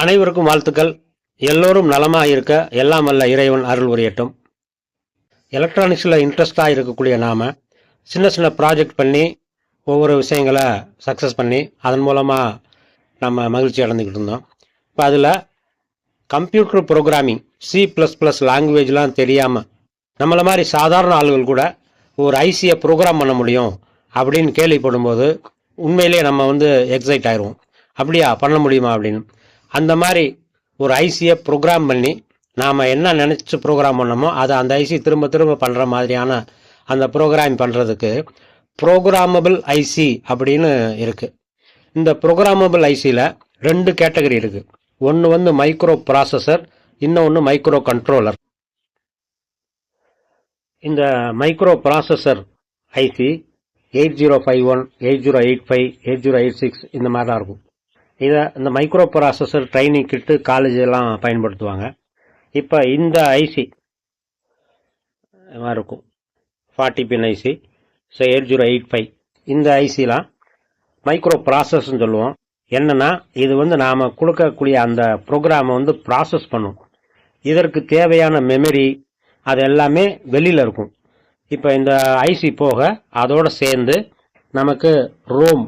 அனைவருக்கும் வாழ்த்துக்கள். எல்லோரும் நலமாக இருக்க எல்லாம் வல்ல இறைவன் அருள் புரியட்டும். எலக்ட்ரானிக்ஸில் இன்ட்ரெஸ்டாக இருக்கக்கூடிய நாம் சின்ன சின்ன ப்ராஜெக்ட் பண்ணி ஒவ்வொரு விஷயங்களை சக்ஸஸ் பண்ணி அதன் மூலமாக நம்ம மகிழ்ச்சி அடைஞ்சிக்கிட்டு இருந்தோம். இப்போ அதில் கம்ப்யூட்டர் ப்ரோக்ராமிங் C++ லாங்குவேஜ்லாம் தெரியாமல் நம்மளை மாதிரி சாதாரண ஆளுகள் கூட ஒரு ஐசியை ப்ரோக்ராம் பண்ண முடியும் அப்படின்னு கேள்விப்படும்போது உண்மையிலே நம்ம எக்ஸைட் ஆயிடுவோம். அப்படியா பண்ண முடியுமா அப்படின்னு. அந்த மாதிரி ஒரு ஐசியை ப்ரோக்ராம் பண்ணி நாம் என்ன நினச்சி ப்ரோக்ராம் பண்ணோமோ அதை அந்த ஐசி திரும்ப திரும்ப பண்ணுற மாதிரியான அந்த ப்ரோக்ராம் பண்ணுறதுக்கு ப்ரோக்ராமபிள் ஐசி அப்படின்னு இருக்குது. இந்த ப்ரோக்ராமபிள் ஐசியில் 2 கேட்டகரி இருக்குது. ஒன்று மைக்ரோ ப்ராசஸர், இன்னொன்று மைக்ரோ கண்ட்ரோலர். இந்த மைக்ரோ ப்ராசஸர் ஐசி 8051, 8085, 8086 இந்த மாதிரி தான் இருக்கும். இந்த மைக்ரோ ப்ராசஸர் ட்ரைனிங் கிட்டு காலேஜெல்லாம் பயன்படுத்துவாங்க. இப்போ இந்த ஐசி மாதிரி இருக்கும் 40 பின் ஐசி. 8085 இந்த ஐசிலாம் மைக்ரோ ப்ராசஸ்ன்னு சொல்லுவோம். என்னன்னா இது நாம் கொடுக்கக்கூடிய அந்த ப்ரோக்ராமை ப்ராசஸ் பண்ணும். இதற்கு தேவையான மெமரி அது எல்லாமே வெளியில் இருக்கும். இப்போ இந்த ஐசி போக அதோடு சேர்ந்து நமக்கு ரோம்,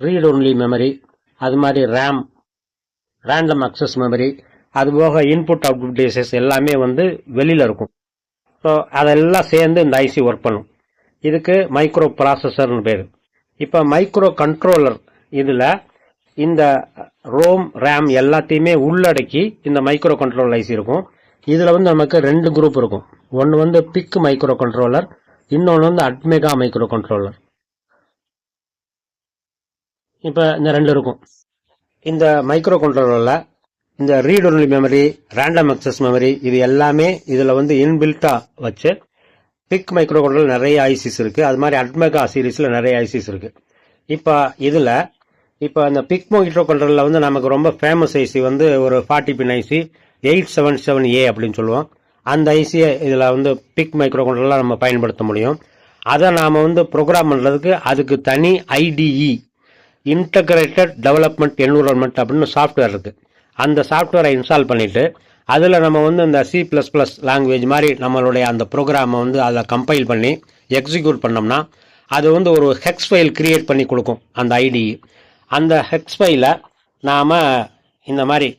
ரீட் ஒன்லி மெமரி, அது மாதிரி ரேம், ரேண்டம் அக்சஸ் மெமரி, அதுபோக இன்புட் அவுட்புட் டிவைசஸ் எல்லாமே வெளியில் இருக்கும். ஸோ அதெல்லாம் சேர்ந்து இந்த ஐசி ஒர்க் பண்ணும். இதுக்கு மைக்ரோ ப்ராசஸர்னு பேர். இப்போ மைக்ரோ கண்ட்ரோலர் இதில் இந்த ரோம், ரேம் எல்லாத்தையுமே உள்ளடக்கி இந்த மைக்ரோ கண்ட்ரோலர் ஐசி இருக்கும். இதில் நமக்கு 2 குரூப் இருக்கும். ஒன்று பிக் மைக்ரோ கண்ட்ரோலர், இன்னொன்று அட்மெகா மைக்ரோ கண்ட்ரோலர். இப்போ இந்த 2 இருக்கும். இந்த மைக்ரோ கண்ட்ரோலரில் இந்த read only memory, random access memory இது எல்லாமே இதில் இன்பில்ட்டாக வச்சு பிக் மைக்ரோ கண்ட்ரோலர் நிறைய ஐசிஸ் இருக்குது. அது மாதிரி அட்மெகா சீரீஸில் நிறைய ஐசிஸ் இருக்குது. இப்போ அந்த பிக் மைக்ரோ கண்ட்ரோலரில் நமக்கு ரொம்ப ஃபேமஸ் ஐசி ஒரு 40 பின் ஐசி 877A அப்படின்னு சொல்லுவோம். அந்த ஐசியை இதில் பிக் மைக்ரோ கண்ட்ரோலரில் நம்ம பயன்படுத்த முடியும். அதை நாம் ப்ரோக்ராம் பண்ணுறதுக்கு அதுக்கு தனி IDE, இன்டகிரேட்டட் டெவலப்மெண்ட் என்விரான்மெண்ட் அப்படின்னு சாஃப்ட்வேர் இருக்குது. அந்த சாஃப்ட்வேரை இன்ஸ்டால் பண்ணிவிட்டு அதில் நம்ம இந்த C++ லாங்குவேஜ் மாதிரி நம்மளுடைய அந்த ப்ரோக்ராமை அதில் கம்பைல் பண்ணி எக்ஸிக்யூட் பண்ணோம்னா அது ஒரு ஹெக்ஸ் ஃபைல் கிரியேட் பண்ணி கொடுக்கும் அந்த IDE. அந்த ஹெக்ஸ் ஃபைலை நாம் இந்த மாதிரி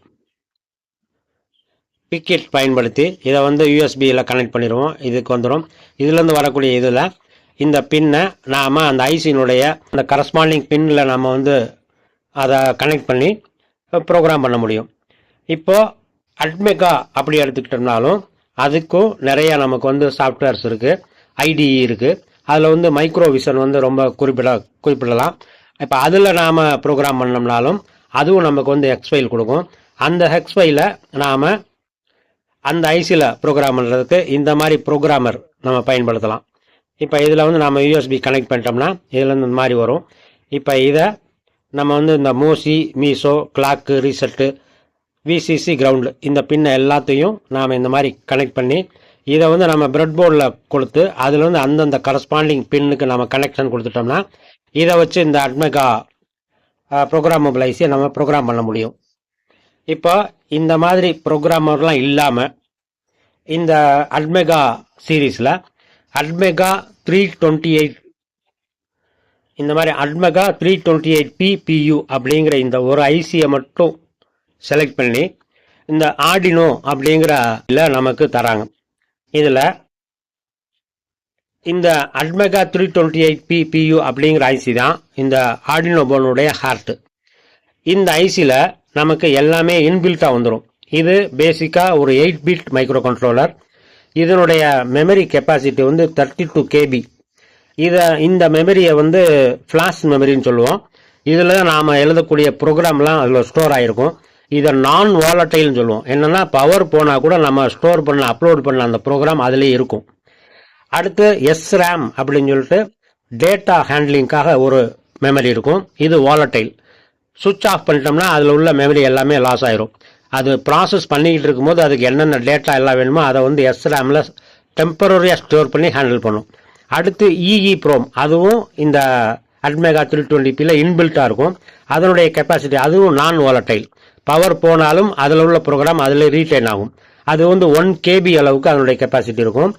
பிக்கெட் பயன்படுத்தி இதை USBயில் கனெக்ட் பண்ணிடுவோம். இதுக்கு வந்துடும். இதுலேருந்து வரக்கூடிய இதில் இந்த பின்னை நாம் அந்த ஐசியினுடைய அந்த கரஸ்பாண்டிங் பின்னில் நம்ம அதை கனெக்ட் பண்ணி ப்ரோக்ராம் பண்ண முடியும். இப்போது அட்மெகா அப்படி எடுத்துக்கிட்டோம்னாலும் அதுக்கும் நிறையா நமக்கு சாஃப்ட்வேர்ஸ் இருக்குது, IDE இருக்குது. அதில் மைக்ரோ விஷன் ரொம்ப குறிப்பிடலாம். இப்போ அதில் நாம் ப்ரோக்ராம் பண்ணோம்னாலும் அதுவும் நமக்கு ஹெக்ஸ் ஃபைல் கொடுக்கும். அந்த ஹெக்ஸ் ஃபைலை நாம் அந்த ஐசியில் ப்ரோக்ராம் பண்ணுறதுக்கு இந்த மாதிரி ப்ரோக்ராமர் நம்ம பயன்படுத்தலாம். இப்போ இதில் நாம் USB கனெக்ட் பண்ணிட்டோம்னா இதில் இந்த மாதிரி வரும். இப்போ இதை நம்ம இந்த MOSI, MISO, clock, reset, VCC, ground இந்த பின்னை எல்லாத்தையும் நாம் இந்த மாதிரி கனெக்ட் பண்ணி இதை நம்ம பிரெட் போர்டில் கொடுத்து அதில் அந்தந்த கரஸ்பாண்டிங் பின்னுக்கு நம்ம கனெக்ஷன் கொடுத்துட்டோம்னா இதை வச்சு இந்த அட்மெகா ப்ரோக்ராமபிள் ஐசியை நம்ம ப்ரோக்ராம் பண்ண முடியும். இப்போ இந்த மாதிரி ப்ரோக்ராமர்லாம் இல்லாமல் இந்த அட்மெகா சீரீஸில் அட்மெகா 328 இந்த மாதிரி அட்மெகா 328PPU அப்படிங்கிற இந்த ஒரு ஐசியை மட்டும் செலக்ட் பண்ணி இந்த ஆர்டினோ அப்படிங்கிற நமக்கு தராங்க. இதில் இந்த அட்மெகா 328PPU அப்படிங்கிற ஐசி தான் இந்த ஆர்டினோ போர்டுடைய ஹார்ட்டு. இந்த ஐசியில் நமக்கு எல்லாமே இன்பில்ட்டாக வந்துடும். இது பேசிக்காக ஒரு 8 பிட் மைக்ரோ கண்ட்ரோலர். இதனுடைய மெமரி கெப்பாசிட்டி 32 KB. இந்த மெமரியை ஃப்ளாஷ் மெமரின்னு சொல்லுவோம். இதில் நாம் எழுதக்கூடிய ப்ரோக்ராம்லாம் அதில் ஸ்டோர் ஆகிருக்கும். இதை நான் வாலட்டைல்னு சொல்லுவோம். என்னென்னா பவர் போனால் கூட நம்ம ஸ்டோர் பண்ண, அப்லோட் பண்ண அந்த ப்ரோக்ராம் அதிலே இருக்கும். அடுத்து SRAM அப்படின்னு சொல்லிட்டு டேட்டா ஹேண்ட்லிங்காக ஒரு மெமரி இருக்கும். இது வாலட்டைல். சுவிட்ச் ஆஃப் பண்ணிட்டோம்னா அதில் உள்ள மெமரி எல்லாமே லாஸ் ஆயிரும். அது ப்ராசஸ் பண்ணிக்கிட்டு இருக்கும்போது அதுக்கு என்னென்ன டேட்டா எல்லாம் வேணுமோ அதை SRAMல டெம்பரரியாக ஸ்டோர் பண்ணி ஹேண்டில் பண்ணும். அடுத்து EEPROM, அதுவும் இந்த அட்மெகா 320Pல இன்பில்ட்டாக இருக்கும். அதனுடைய கெப்பாசிட்டி அதுவும் நான் வாலட்டைல். பவர் போனாலும் அதில் உள்ள ப்ரோக்ராம் அதில் ரீட்டைன் ஆகும். அது வந்து 1 KB அளவுக்கு அதனுடைய கெப்பாசிட்டி இருக்கும்.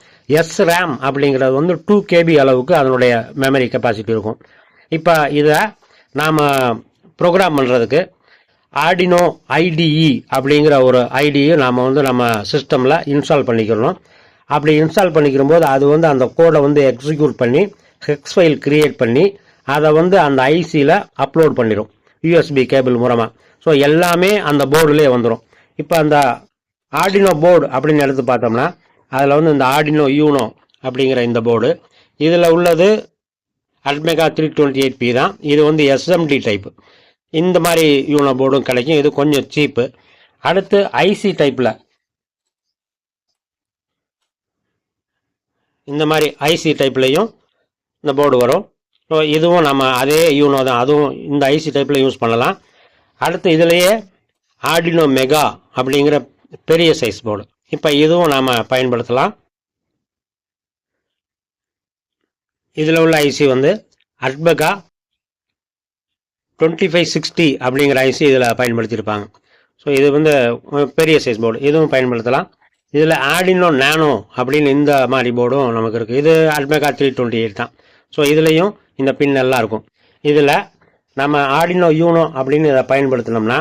SRAM அப்படிங்கிறது வந்து 2 KB அளவுக்கு அதனுடைய மெமரி கெப்பாசிட்டி இருக்கும். இப்போ இதை நாம் ப்ரோக்ராம் பண்ணுறதுக்கு ஆர்டினோ IDE அப்படிங்கிற ஒரு ஐடியை நாம் வந்து நம்ம சிஸ்டமில் இன்ஸ்டால் பண்ணிக்கிறோம். அப்படி இன்ஸ்டால் பண்ணிக்கிற போது அது வந்து அந்த கோடை வந்து எக்ஸிக்யூட் பண்ணி ஹெக்ஸ் ஃபைல் கிரியேட் பண்ணி அதை வந்து அந்த ஐசியில் அப்லோட் பண்ணிடும் USB கேபிள் மூலமாக. ஸோ எல்லாமே அந்த போர்டுலேயே வந்துடும். இப்போ அந்த ஆர்டினோ போர்டு அப்படின்னு எடுத்து பார்த்தோம்னா அதில் வந்து இந்த ஆர்டினோ யூனோ அப்படிங்கிற இந்த போர்டு இதில் உள்ளது அட்மெகா 328P தான். இது வந்து SMD டைப்பு. இந்த மாதிரி யூனோ போர்டும் கிடைக்கும். இது கொஞ்சம் சீப்பு. அடுத்து ஐசி டைப்பில் இந்த மாதிரி ஐசி டைப்லையும் இந்த போர்டு வரும். ஸோ இதுவும் நம்ம அதே யூனோ தான், அதுவும் இந்த ஐசி டைப்பில் யூஸ் பண்ணலாம். அடுத்து இதிலேயே ஆர்டினோ மெகா அப்படிங்கிற பெரிய சைஸ் போர்டு, இப்போ இதுவும் நாம் பயன்படுத்தலாம். இதில் உள்ள ஐசி வந்து அட்மெகா 2560 அப்படிங்கிற ஐசி இதில் பயன்படுத்தியிருப்பாங்க. ஸோ இது வந்து பெரிய சைஸ் போர்டு, இதுவும் பயன்படுத்தலாம். இதில் ஆர்டினோ நானோ அப்படின்னு இந்த மாதிரி போர்டும் நமக்கு இருக்குது. இது அட்மெகா 328 தான். ஸோ இதுலேயும் இந்த பின் எல்லாம் இருக்கும். இதில் நம்ம ஆர்டினோ யூனோ அப்படின்னு இதை பயன்படுத்தினோம்னா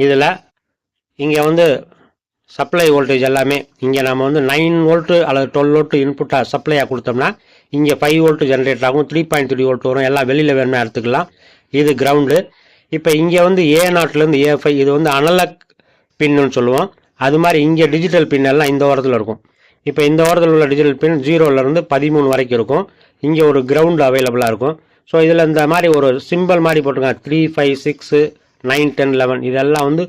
இதில் இங்கே வந்து சப்ளை வோல்டேஜ் எல்லாமே இங்கே நம்ம வந்து 9 வோல்ட்டு அல்லது 12 வோல்ட்டு இன்புட்டாக சப்ளையாக கொடுத்தோம்னா இங்கே 5 வோல்ட்டு ஜென்ரேட் ஆகும், 3.3 வோல்ட் வரும். எல்லாம் வெளியில் வேணுமே எடுத்துக்கலாம். இது கிரவுண்டு. இப்போ இங்கே வந்து A0லேருந்து A5 இது வந்து அனலாக் பின்னு சொல்லுவோம். அது மாதிரி இங்கே டிஜிட்டல் பின் எல்லாம் இந்த ஓரத்தில் இருக்கும். இப்போ இந்த ஓரத்தில் உள்ள டிஜிட்டல் பின் 0லேருந்து 13 வரைக்கும் இருக்கும். இங்கே ஒரு கிரவுண்டு அவைலபிளாக இருக்கும். ஸோ இதில் இந்த மாதிரி ஒரு சிம்பிள் மாதிரி போட்டிருக்காங்க 3, 5, 6, 9, 10, 11 இதெல்லாம் வந்து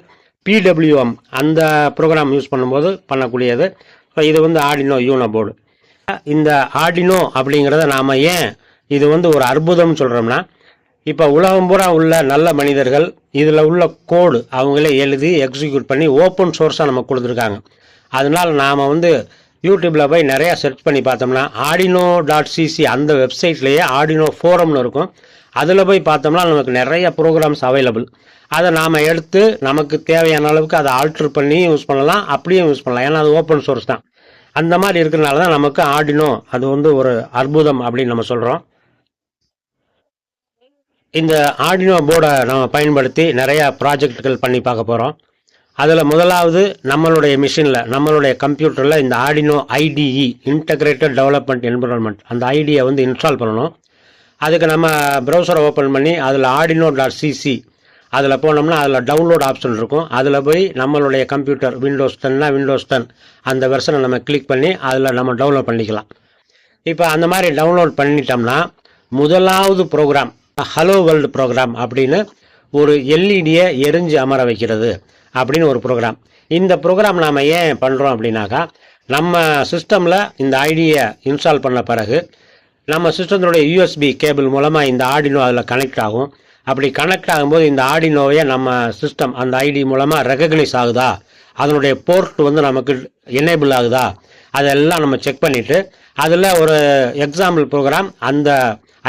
PWM அந்த ப்ரோக்ராம் யூஸ் பண்ணும்போது பண்ணக்கூடியது. ஸோ இது வந்து ஆர்டினோ யூனோ போர்டு. இந்த ஆர்டினோ அப்படிங்கிறத நாம் ஏன் இது வந்து ஒரு அற்புதம்னு சொல்கிறோம்னா, இப்போ உலகம் பூரா உள்ள நல்ல மனிதர்கள் இதில் உள்ள கோடு அவங்களே எழுதி எக்ஸிக்யூட் பண்ணி ஓப்பன் சோர்ஸாக நமக்கு கொடுத்துருக்காங்க. அதனால் நாம் வந்து யூடியூப்பில் போய் நிறையா சர்ச் பண்ணி பார்த்தோம்னா arduino.cc அந்த வெப்சைட்லேயே ஆர்டினோ ஃபோரம்னு இருக்கும். அதில் போய் பார்த்தோம்னா நமக்கு நிறைய ப்ரோக்ராம்ஸ் அவைலபிள். அதை நாம் எடுத்து நமக்கு தேவையான அளவுக்கு அதை ஆல்ட்ரு பண்ணி யூஸ் பண்ணலாம், அப்படியே யூஸ் பண்ணலாம். ஏன்னா அது ஓப்பன் சோர்ஸ் தான். அந்த மாதிரி இருக்கிறனால தான் நமக்கு ஆர்டினோ அது வந்து ஒரு அற்புதம் அப்படின்னு நம்ம சொல்கிறோம். இந்த ஆர்டினோ போர்டை நம்ம பயன்படுத்தி நிறையா ப்ராஜெக்டுகள் பண்ணி பார்க்க போகிறோம். அதில் முதலாவது நம்மளுடைய மிஷினில் நம்மளுடைய கம்ப்யூட்டரில் இந்த Arduino IDE integrated development environment அந்த ஐடியை வந்து இன்ஸ்டால் பண்ணணும். அதுக்கு நம்ம ப்ரௌசரை ஓப்பன் பண்ணி அதில் arduino.cc அதில் போனோம்னா அதில் டவுன்லோட் ஆப்ஷன் இருக்கும். அதில் போய் நம்மளுடைய கம்ப்யூட்டர் Windows 10னா Windows 10 அந்த வெர்ஷனை நம்ம கிளிக் பண்ணி அதில் நம்ம டவுன்லோட் பண்ணிக்கலாம். இப்போ அந்த மாதிரி டவுன்லோட் பண்ணிட்டோம்னா முதலாவது ப்ரோக்ராம் ஹலோ வேர்ல்டு ப்ரோக்ராம் அப்படின்னு ஒரு எல்இடியை எரிஞ்சு அமர வைக்கிறது அப்படின்னு ஒரு ப்ரோக்ராம். இந்த ப்ரோக்ராம் நாம் ஏன் பண்ணுறோம் அப்படின்னாக்கா, நம்ம சிஸ்டமில் இந்த ஐடியை இன்ஸ்டால் பண்ண பிறகு நம்ம சிஸ்டத்தினுடைய USB கேபிள் மூலமாக இந்த ஆர்டினோ அதில் கனெக்ட் ஆகும். அப்படி கனெக்ட் ஆகும்போது இந்த ஆர்டினோவை நம்ம சிஸ்டம் அந்த ஐடி மூலமாக ரெகக்னைஸ் ஆகுதா, அதனுடைய போர்ட் வந்து நமக்கு எனேபிள் ஆகுதா, அதெல்லாம் நம்ம செக் பண்ணிவிட்டு அதில் ஒரு எக்ஸாம்பிள் ப்ரோக்ராம் அந்த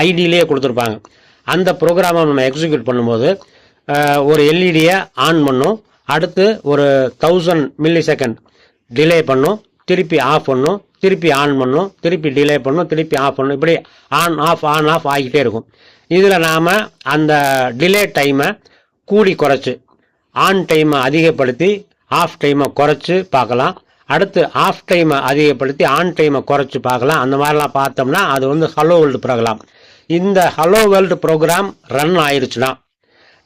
ஐடியிலேயே கொடுத்துருப்பாங்க. அந்த ப்ரோக்ராமை நம்ம எக்ஸிக்யூட் பண்ணும்போது ஒரு எல்இடியை ஆன் பண்ணும், அடுத்து ஒரு 1000 மில்லி-செகண்ட் டிலே பண்ணும், திருப்பி ஆஃப் பண்ணும், திருப்பி ஆன் பண்ணும், திருப்பி டிலே பண்ணும், திருப்பி ஆஃப் பண்ணும், இப்படி ஆன் ஆஃப் ஆகிக்கிட்டே இருக்கும். இதில் நாம் அந்த டிலே டைமை கூடி குறைச்சி ஆன் டைமை அதிகப்படுத்தி ஆஃப் டைமை குறைச்சி பார்க்கலாம். அடுத்து ஆஃப் டைமை அதிகப்படுத்தி ஆன் டைமை குறைச்சி பார்க்கலாம். அந்த மாதிரிலாம் பார்த்தோம்னா அது வந்து ஹலோ வேர்ல்டு ப்ரோக்ராம். இந்த ஹலோ வேர்ல்டு ப்ரோக்ராம் ரன் ஆயிடுச்சுன்னா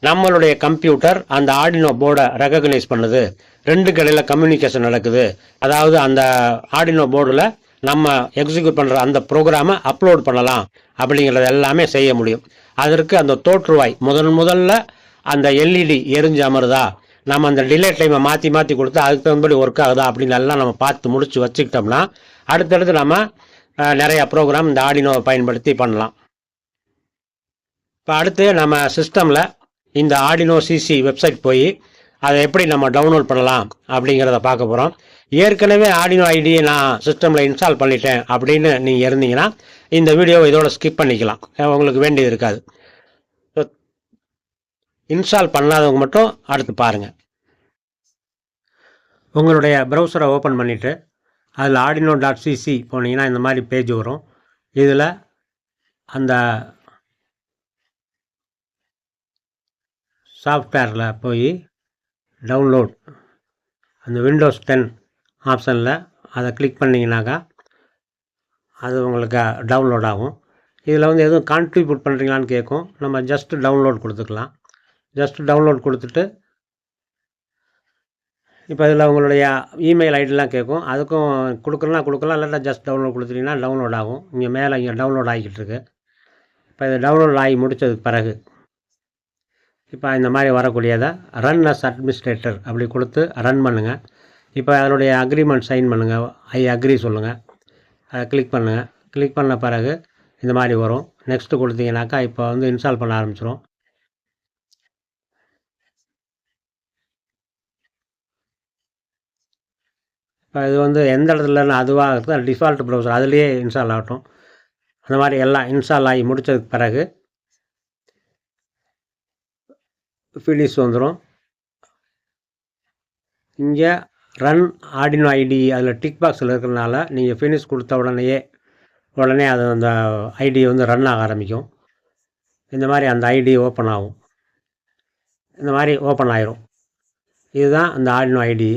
நம்மளுடைய கம்ப்யூட்டர் அந்த ஆர்டினோ போர்டை ரெகக்னைஸ் பண்ணுது, 2 கடையில் கம்யூனிகேஷன் நடக்குது. அதாவது அந்த ஆர்டினோ போர்டில் நம்ம எக்ஸிக்யூட் பண்ணுற அந்த ப்ரோக்ராமை அப்லோட் பண்ணலாம் அப்படிங்கிறது எல்லாமே செய்ய முடியும். அதற்கு அந்த தோற்றுவாய் முதல்ல அந்த எல்இடி எரிஞ்சு அமருதா, நம்ம அந்த டிலே டைமை மாற்றி கொடுத்து அதுக்கு தகுந்தபடி ஒர்க் ஆகுதா அப்படின்னு எல்லாம் நம்ம பார்த்து முடிச்சு வச்சுக்கிட்டோம்னா அடுத்தடுத்து நம்ம நிறையா ப்ரோக்ராம் இந்த ஆர்டினோவை பயன்படுத்தி பண்ணலாம். இப்போ அடுத்து நம்ம சிஸ்டமில் இந்த ஆர்டினோ CC வெப்சைட் போய் அதை எப்படி நம்ம டவுன்லோட் பண்ணலாம் அப்படிங்கிறத பார்க்க போகிறோம். ஏற்கனவே ஆர்டினோ ஐடியை நான் சிஸ்டமில் இன்ஸ்டால் பண்ணிட்டேன் அப்படின்னு நீங்கள் இருந்தீங்கன்னா இந்த வீடியோவை இதோட ஸ்கிப் பண்ணிக்கலாம், உங்களுக்கு வேண்டியது இருக்காது. இன்ஸ்டால் பண்ணாதவங்க மட்டும் அடுத்து பாருங்கள். உங்களுடைய ப்ரௌசரை ஓப்பன் பண்ணிவிட்டு அதில் arduino.cc போனீங்கன்னா இந்த மாதிரி பேஜ் வரும். இதில் அந்த சாஃப்ட்வேரில் போய் டவுன்லோட் அந்த விண்டோஸ் 10 ஆப்ஷனில் அதை கிளிக் பண்ணிங்கனாக்கா அது உங்களுக்கு டவுன்லோட் ஆகும். இதில் வந்து எதுவும் கான்ட்ரிபியூட் பண்ணுறீங்களான்னு கேட்கும். நம்ம ஜஸ்ட்டு டவுன்லோட் கொடுத்துக்கலாம். ஜஸ்ட்டு டவுன்லோட் கொடுத்துட்டு இப்போ இதில் உங்களுடைய இமெயில் ஐடிலாம் கேட்கும். அதுக்கும் கொடுக்கலாம் இல்லாட்டா ஜஸ்ட் டவுன்லோட் கொடுத்துட்டிங்கன்னா டவுன்லோட் ஆகும். இங்கே மேலே இங்கே டவுன்லோட் ஆகிக்கிட்டு இருக்கு. இப்போ இது டவுன்லோட் ஆகி முடித்ததுக்கு பிறகு இப்போ இந்த மாதிரி வரக்கூடியதை ரன் அஸ் அட்மினிஸ்ட்ரேட்டர் அப்படி கொடுத்து ரன் பண்ணுங்கள். இப்போ அதனுடைய அக்ரிமெண்ட் சைன் பண்ணுங்கள். ஐ அக்ரி சொல்லுங்கள். அதை கிளிக் பண்ணுங்கள். கிளிக் பண்ண பிறகு இந்த மாதிரி வரும். நெக்ஸ்ட்டு கொடுத்தீங்கன்னாக்கா இப்போ வந்து இன்ஸ்டால் பண்ண ஆரம்பிச்சிடும். இப்போ இது வந்து எந்த இடத்துல அதுவாக இருக்குது டிஃபால்ட் ப்ரௌசர் அதுலேயே இன்ஸ்டால் ஆகட்டும். அந்த மாதிரி எல்லாம் இன்ஸ்டால் ஆகி முடித்ததுக்கு பிறகு ஃபினிஷ் வந்துடும். இங்கே ரன் ஆர்டினோ ஐடி அதில் டிக் பாக்ஸில் இருக்கிறதுனால நீங்கள் ஃபினிஷ் கொடுத்த உடனே அது அந்த ஐடி வந்து ரன் ஆக ஆரம்பிக்கும். இந்த மாதிரி அந்த ஐடி ஓப்பன் ஆகும். இந்த மாதிரி ஓப்பன் ஆயிரும். இதுதான் அந்த ஆர்டினோ ஐடி.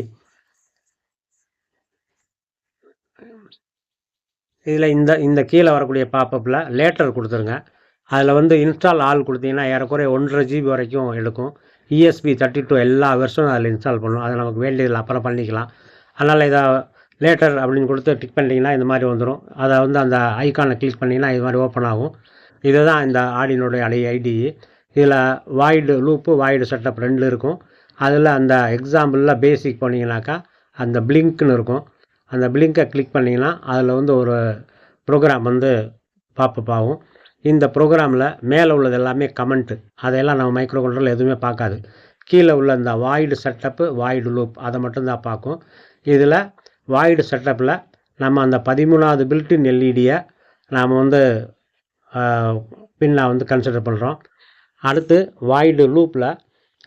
இதில் இந்த கீழே வரக்கூடிய பாப்பப்பில் லேட்டர் கொடுத்துருங்க. அதில் வந்து இன்ஸ்டால் ஆல் கொடுத்தீங்கன்னா ஏறக்குறைய 1.5 GB வரைக்கும் எடுக்கும். ESP32 எல்லா வெர்ஷனும் அதில் இன்ஸ்டால் பண்ணணும். அதை நமக்கு வேண்டியதில் அப்புறம் பண்ணிக்கலாம். அதனால் இதை லேட்டர் அப்படின்னு கொடுத்து டிக் பண்ணிட்டீங்கன்னா இந்த மாதிரி வந்துடும். அதை வந்து அந்த ஐக்கானை கிளிக் பண்ணிங்கன்னா இது மாதிரி ஓப்பன் ஆகும். இதுதான் இந்த ஆர்டினோடைய ஐடி. இதில் வாய்டு லூப்பு வாய்டு செட்டப் 2 இருக்கும். அதில் அந்த எக்ஸாம்பிளில் பேசிக் போனீங்கன்னாக்கா அந்த பிளிங்க்னு இருக்கும். அந்த பிளிங்கை கிளிக் பண்ணிங்கன்னா அதில் வந்து ஒரு ப்ரோக்ராம் வந்து பாப்பப் ஆகும். இந்த ப்ரோக்ராமில் மேலே உள்ளது எல்லாமே கமெண்ட்டு. அதையெல்லாம் நம்ம மைக்ரோ கண்ட்ரோலில் எதுவுமே பார்க்காது. கீழே உள்ள இந்த வாய்டு செட்டப்பு வாய்டு லூப் அதை மட்டும்தான் பார்க்கும். இதில் வாய்டு செட்டப்பில் நம்ம அந்த 13வது பில்டின் எல்இடியை நாம் வந்து பின்னை வந்து கன்சிடர் பண்ணுறோம். அடுத்து வாய்டு லூப்பில்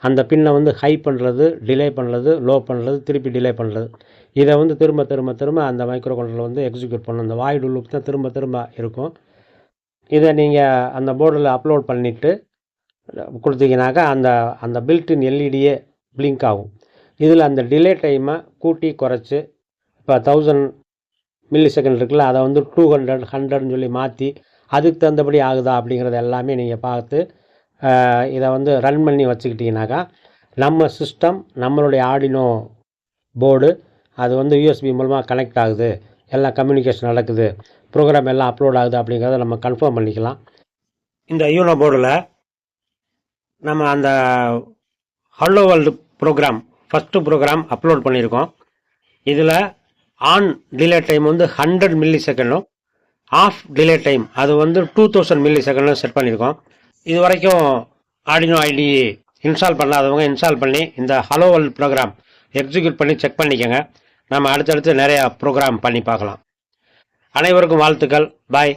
அந்த பின்னை வந்து ஹை பண்ணுறது, டிலே பண்ணுறது, லோ பண்ணுறது, திருப்பி டிலே பண்ணுறது. இதை வந்து திரும்ப அந்த மைக்ரோ கண்ட்ரோலர் வந்து எக்ஸிக்யூட் பண்ணணும். அந்த வாய்டு லூப் தான் திரும்ப இருக்கும். இதை நீங்கள் அந்த போர்டில் அப்லோட் பண்ணிவிட்டு கொடுத்தீங்கன்னாக்கா அந்த பில்டின் எல்இடியே பிளிங்க் ஆகும். இதில் அந்த டிலே டைமை கூட்டி குறைச்சி இப்போ 1000 மில்லி செகண்ட் இருக்குல்ல அதை வந்து 200 100ன்னு சொல்லி மாற்றி அதுக்கு தகுந்தபடி ஆகுதா அப்படிங்கிறது எல்லாமே நீங்கள் பார்த்து இதை வந்து ரன் பண்ணி வச்சுக்கிட்டிங்கனாக்கா நம்ம சிஸ்டம் நம்மளுடைய ஆர்டினோ போர்டு அது வந்து USB மூலமாக கனெக்ட் ஆகுது, எல்லாம் கம்யூனிகேஷன் நடக்குது, ப்ரோக்ராம் எல்லாம் அப்லோட் ஆகுது அப்படிங்கிறத நம்ம கன்ஃபார்ம் பண்ணிக்கலாம். இந்த யூனோ போர்டில் நம்ம அந்த hello world program first program upload பண்ணியிருக்கோம். இதில் ஆன் டிலே டைம் வந்து 100 மில்லி செகண்டும் ஆஃப் டிலே டைம் அது வந்து 2000 மில்லி செகண்டும் செட் பண்ணியிருக்கோம். இது வரைக்கும் ஆர்டினோ ஐடி இன்ஸ்டால் பண்ணாதவங்க இன்ஸ்டால் பண்ணி இந்த ஹலோ வேர்ல்டு ப்ரோக்ராம் எக்ஸிக்யூட் பண்ணி செக் பண்ணிக்கோங்க. நம்ம அடுத்தடுத்து நிறையா ப்ரோக்ராம் பண்ணி பார்க்கலாம். அனைவருக்கும் வாழ்த்துக்கள். பாய்.